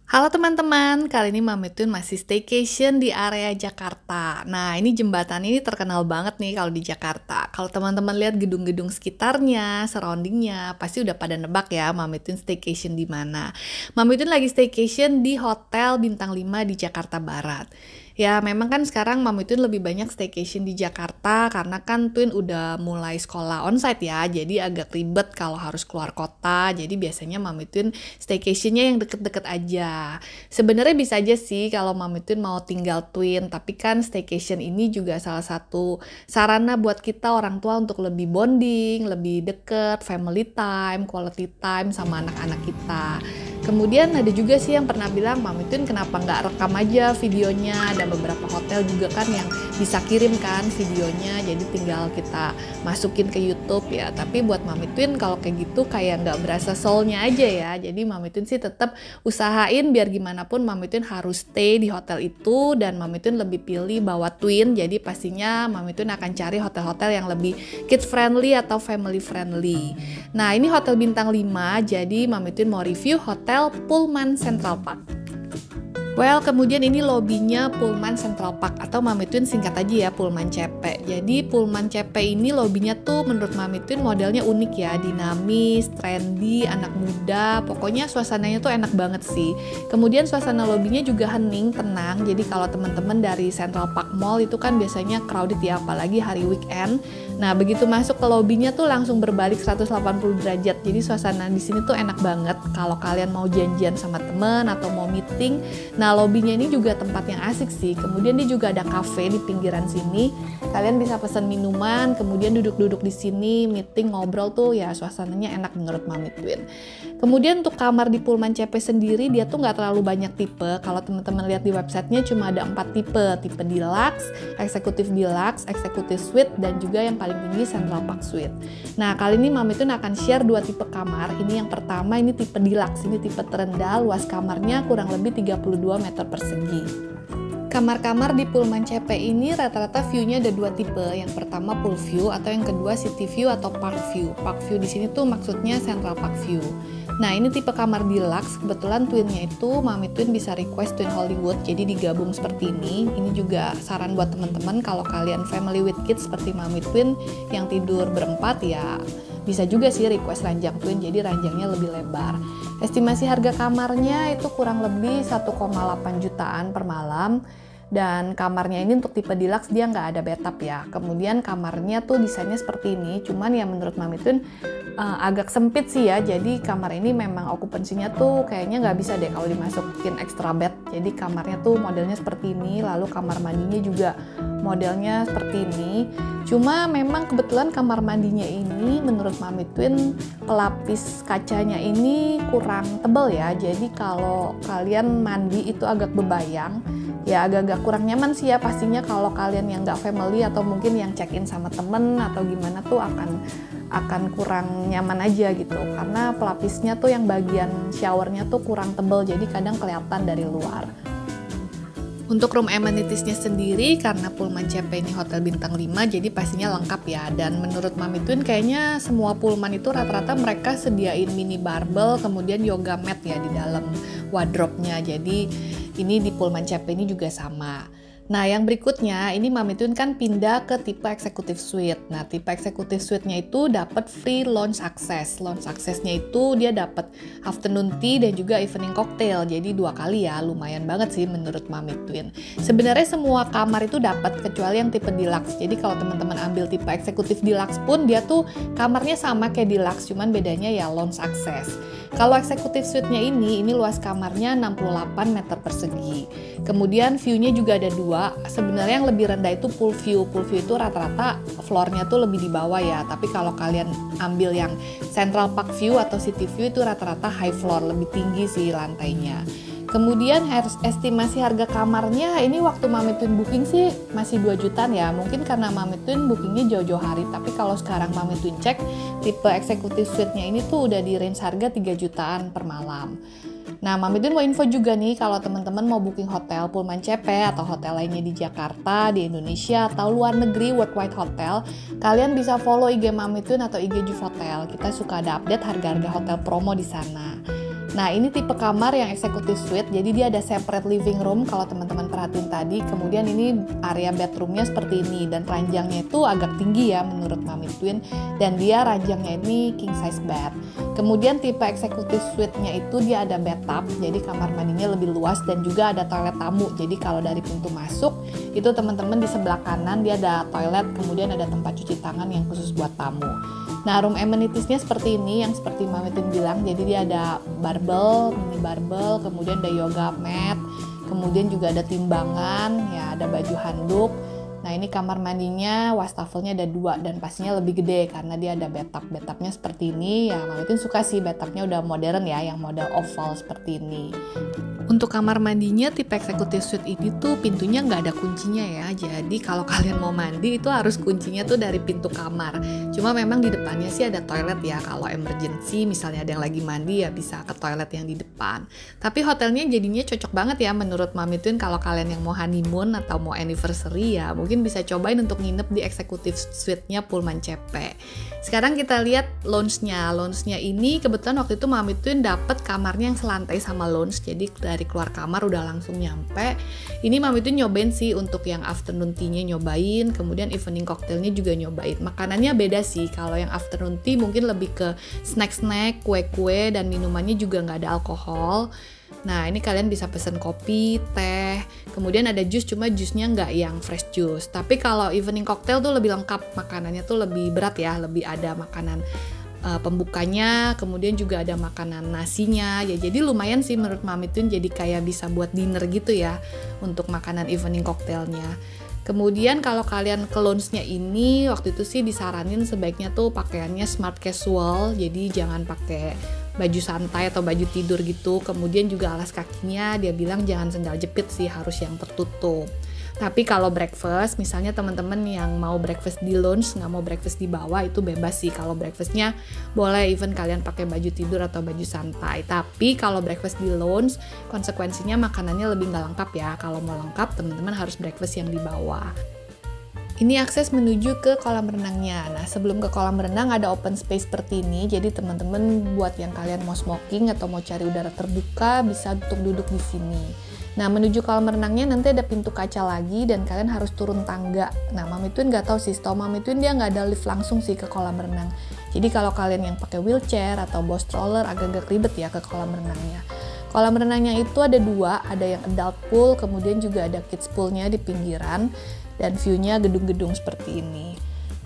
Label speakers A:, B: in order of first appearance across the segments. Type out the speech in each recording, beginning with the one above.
A: Halo teman-teman, kali ini Mami Twin masih staycation di area Jakarta. Nah, ini jembatan ini terkenal banget nih kalau di Jakarta. Kalau teman-teman lihat gedung-gedung sekitarnya, surroundingnya, pasti udah pada nebak ya Mami Twin staycation di mana. Mami Twin lagi staycation di Hotel Bintang 5 di Jakarta Barat. Ya, memang kan sekarang Mami Twin lebih banyak staycation di Jakarta karena kan Twin udah mulai sekolah onsite ya, jadi agak ribet kalau harus keluar kota. Jadi biasanya Mami Twin staycationnya yang deket-deket aja. Sebenarnya bisa aja sih kalau Mami Twin mau tinggal Twin, tapi kan staycation ini juga salah satu sarana buat kita orang tua untuk lebih bonding, lebih deket, family time, quality time sama anak-anak kita. Kemudian ada juga sih yang pernah bilang, Mami Twin kenapa nggak rekam aja videonya, dan beberapa hotel juga kan yang bisa kirim kan videonya, jadi tinggal kita masukin ke YouTube ya. Tapi buat Mami Twin kalau kayak gitu kayak nggak berasa soulnya aja ya, jadi Mami Twin sih tetap usahain biar gimana pun Mami Twin harus stay di hotel itu, dan Mami Twin lebih pilih bawa Twin, jadi pastinya Mami Twin akan cari hotel-hotel yang lebih kids friendly atau family friendly. Nah, ini Hotel Bintang 5, jadi Mami Twin mau review Hotel Pullman Central Park. Well, kemudian ini lobinya Pullman Central Park atau Mami Twin singkat aja ya Pullman CP. Jadi Pullman CP ini lobinya tuh menurut Mami Twin modelnya unik ya, dinamis, trendy, anak muda, pokoknya suasananya tuh enak banget sih. Kemudian suasana lobinya juga hening, tenang. Jadi kalau teman-teman dari Central Park Mall itu kan biasanya crowded ya, apalagi hari weekend. Nah, begitu masuk ke lobinya tuh langsung berbalik 180 derajat. Jadi suasana di sini tuh enak banget kalau kalian mau janjian sama temen atau mau meeting. Nah, lobbynya ini juga tempat yang asik sih. Kemudian dia juga ada cafe di pinggiran sini. Kalian bisa pesan minuman, kemudian duduk-duduk di sini, meeting, ngobrol tuh ya suasananya enak menurut Mami Twin. Kemudian untuk kamar di Pullman CP sendiri dia tuh nggak terlalu banyak tipe. Kalau teman-teman lihat di websitenya cuma ada 4 tipe. Tipe Deluxe, Executive Deluxe, Executive Suite, dan juga yang paling tinggi Central Park Suite. Nah, kali ini Mami Twin akan share 2 tipe kamar. Ini yang pertama, ini tipe Deluxe. Ini tipe terendah, luas kamarnya kurang lebih 32 meter persegi. Kamar-kamar di Pullman CP ini rata-rata view-nya ada 2 tipe. Yang pertama pool view atau yang kedua city view atau park view. Park view di sini tuh maksudnya Central Park View. Nah, ini tipe kamar deluxe. Kebetulan twinnya itu Mami Twin bisa request Twin Hollywood, jadi digabung seperti ini. Ini juga saran buat teman-teman kalau kalian family with kids seperti Mami Twin yang tidur berempat ya. Bisa juga sih request ranjang twin, jadi ranjangnya lebih lebar. Estimasi harga kamarnya itu kurang lebih 1,8 jutaan per malam. Dan kamarnya ini untuk tipe deluxe dia nggak ada bathtub ya. Kemudian kamarnya tuh desainnya seperti ini, cuman ya menurut Mami Twin agak sempit sih ya. Jadi kamar ini memang okupansinya tuh kayaknya nggak bisa deh kalau dimasukin extra bed. Jadi kamarnya tuh modelnya seperti ini, lalu kamar mandinya juga modelnya seperti ini. Cuma memang kebetulan kamar mandinya ini menurut Mami Twin pelapis kacanya ini kurang tebal ya. Jadi kalau kalian mandi itu agak bebayang. Ya agak-agak kurang nyaman sih ya pastinya kalau kalian yang nggak family atau mungkin yang check-in sama temen atau gimana tuh akan kurang nyaman aja gitu, karena pelapisnya tuh yang bagian showernya tuh kurang tebal, jadi kadang kelihatan dari luar. Untuk room amenities-nya sendiri, karena Pullman CP ini Hotel Bintang 5, jadi pastinya lengkap ya. Dan menurut Mami Twin kayaknya semua Pullman itu rata-rata mereka sediain mini barbel, kemudian yoga mat ya di dalam wardrobe-nya. Jadi ini di Pullman CP ini juga sama. Nah, yang berikutnya, ini Mami Twin kan pindah ke tipe Executive Suite. Nah, tipe Executive Suite-nya itu dapat free lounge access. Lounge access-nya itu dia dapat afternoon tea dan juga evening cocktail. Jadi 2 kali ya, lumayan banget sih menurut Mami Twin. Sebenarnya semua kamar itu dapat kecuali yang tipe deluxe. Jadi kalau teman-teman ambil tipe Executive Deluxe pun dia tuh kamarnya sama kayak deluxe, cuman bedanya ya lounge access. Kalau Executive Suite-nya ini luas kamarnya 68 meter persegi. Kemudian view-nya juga ada 2. Sebenarnya yang lebih rendah itu pool view. Pool view itu rata-rata floor-nya tuh lebih di bawah ya. Tapi kalau kalian ambil yang Central Park View atau City View itu rata-rata high floor, lebih tinggi sih lantainya. Kemudian estimasi harga kamarnya ini waktu Mami Twin booking sih masih 2 jutaan ya. Mungkin karena Mami Twin bookingnya jauh-jauh hari. Tapi kalau sekarang Mami Twin cek tipe Executive Suite-nya ini tuh udah di range harga 3 jutaan per malam. Nah, Mami Twin mau info juga nih kalau teman-teman mau booking hotel Pullman CP atau hotel lainnya di Jakarta, di Indonesia, atau luar negeri worldwide hotel, kalian bisa follow IG Mami Twin atau IG Juve Hotel. Kita suka ada update harga-harga hotel promo di sana. Nah, ini tipe kamar yang executive suite, jadi dia ada separate living room kalau teman-teman perhatiin tadi. Kemudian ini area bedroomnya seperti ini, dan ranjangnya itu agak tinggi ya menurut Mami Twin, dan dia ranjangnya ini king size bed. Kemudian tipe executive suite-nya itu dia ada bathtub, jadi kamar mandinya lebih luas, dan juga ada toilet tamu. Jadi kalau dari pintu masuk, itu teman-teman di sebelah kanan dia ada toilet, kemudian ada tempat cuci tangan yang khusus buat tamu. Nah, room amenities-nya seperti ini, yang seperti Mami Twin bilang, jadi dia ada barbel, mini barbel, kemudian ada yoga mat, kemudian juga ada timbangan, ya ada baju handuk. Nah, ini kamar mandinya, wastafelnya ada 2 dan pastinya lebih gede karena dia ada bathtub. Bathtubnya seperti ini, ya Mami Twin suka sih bathtubnya udah modern ya, yang model oval seperti ini. Untuk kamar mandinya tipe executive suite ini tuh pintunya nggak ada kuncinya ya, jadi kalau kalian mau mandi itu harus kuncinya tuh dari pintu kamar. Cuma memang di depannya sih ada toilet ya, kalau emergency misalnya ada yang lagi mandi ya bisa ke toilet yang di depan. Tapi hotelnya jadinya cocok banget ya menurut Mami Twin kalau kalian yang mau honeymoon atau mau anniversary ya mungkin bisa cobain untuk nginep di executive suite-nya Pullman CP. Sekarang kita lihat lounge-nya. Lounge-nya ini kebetulan waktu itu Mami Twin dapet kamarnya yang selantai sama lounge, jadi dari keluar kamar udah langsung nyampe. Ini Mami Twin nyobain sih untuk yang afternoon tea-nya nyobain, kemudian evening cocktailnya juga nyobain. Makanannya beda sih, kalau yang afternoon tea mungkin lebih ke snack-snack, kue-kue, dan minumannya juga nggak ada alkohol. Nah, ini kalian bisa pesen kopi, teh, kemudian ada jus, cuma jusnya nggak yang fresh juice. Tapi kalau evening cocktail tuh lebih lengkap, makanannya tuh lebih berat ya, lebih ada makanan pembukanya, kemudian juga ada makanan nasinya ya, jadi lumayan sih menurut Mami Twin, jadi kayak bisa buat dinner gitu ya untuk makanan evening cocktailnya. Kemudian kalau kalian ke lounge-nya ini waktu itu sih disaranin sebaiknya tuh pakaiannya smart casual, jadi jangan pakai baju santai atau baju tidur gitu. Kemudian juga alas kakinya dia bilang jangan sendal jepit sih, harus yang tertutup. Tapi kalau breakfast, misalnya teman-teman yang mau breakfast di lounge, nggak mau breakfast di bawah, itu bebas sih. Kalau breakfastnya boleh even kalian pakai baju tidur atau baju santai. Tapi kalau breakfast di lounge, konsekuensinya makanannya lebih nggak lengkap ya. Kalau mau lengkap, teman-teman harus breakfast yang di bawah. Ini akses menuju ke kolam renangnya. Nah, sebelum ke kolam renang ada open space seperti ini. Jadi teman-teman buat yang kalian mau smoking atau mau cari udara terbuka, bisa untuk duduk di sini. Nah, menuju kolam renangnya nanti ada pintu kaca lagi dan kalian harus turun tangga. Nah, Mami Twin nggak tahu sih, setahu Mami Twin dia nggak ada lift langsung sih ke kolam renang. Jadi kalau kalian yang pakai wheelchair atau bawa stroller agak-agak ribet ya ke kolam renangnya. Kolam renangnya itu ada 2, ada yang adult pool, kemudian juga ada kids poolnya di pinggiran, dan view-nya gedung-gedung seperti ini.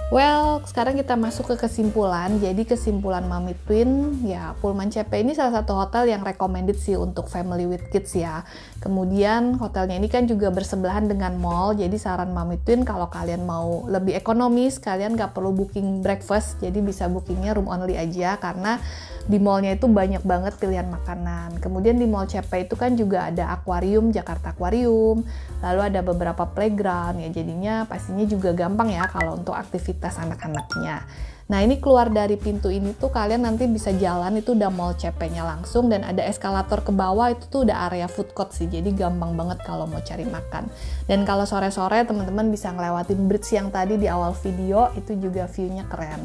A: Well, sekarang kita masuk ke kesimpulan. Jadi kesimpulan Mami Twin, ya Pullman CP ini salah satu hotel yang recommended sih untuk family with kids ya. Kemudian hotelnya ini kan juga bersebelahan dengan mall, jadi saran Mami Twin kalau kalian mau lebih ekonomis, kalian nggak perlu booking breakfast, jadi bisa bookingnya room only aja karena di mallnya itu banyak banget pilihan makanan. Kemudian di mall CP itu kan juga ada akuarium, Jakarta Aquarium, lalu ada beberapa playground ya, jadinya pastinya juga gampang ya kalau untuk aktivitas anak-anaknya. Nah, ini keluar dari pintu ini tuh kalian nanti bisa jalan, itu udah mall CP-nya langsung, dan ada eskalator ke bawah, itu tuh udah area food court sih, jadi gampang banget kalau mau cari makan. Dan kalau sore-sore teman-teman bisa ngelewatin bridge yang tadi di awal video, itu juga view-nya keren.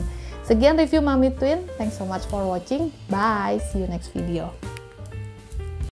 A: Sekian review Mami Twin, thanks so much for watching, bye, see you next video.